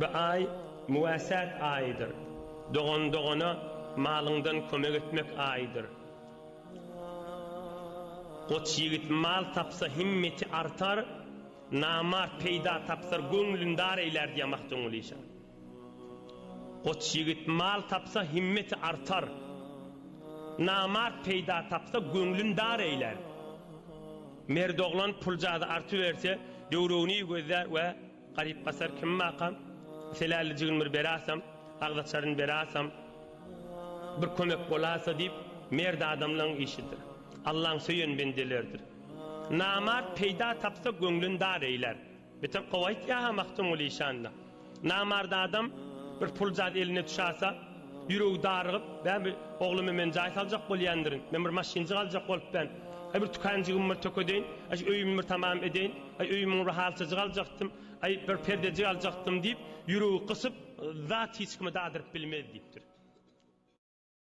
Bu ay müvesat ayıdır. Doğana malından kömek etmek ayıdır. Koç yigit mal tapsa himmeti artar, namart peyda tapsar gönlün dar eyler diye mahtun oluşa. Koç yigit mal tapsa himmeti artar, namart peyda tapsa gönlün dar eyler. Merdoğlan pulcadı artı verse, dövruni gözler ve garip basar kim makam, selali cığınmır berasam, ağdaçların berasam, bir kömek bolasa deyip, merde adamların işidir. Allah'ın söyün bendelerdir. Namart peyda tapsa gönlün dar eyler. Bütün kovayt yaha mahtun oluşanla. Namarda adam bir pulcadı eline düşasa, yüreği darıgıp, ben bir oğlumu men cahit alacak bolyandirin, ben bir maşincik alacak olup ben, bir tükancığım bir töködeyin, öyümü tamam edeyin, öyümü rahatsızcık alacaktım, bir perdecik alacaktım deyip, yüreği kısıp, zat hiç kimi dağdırıp bilmez deyiptir.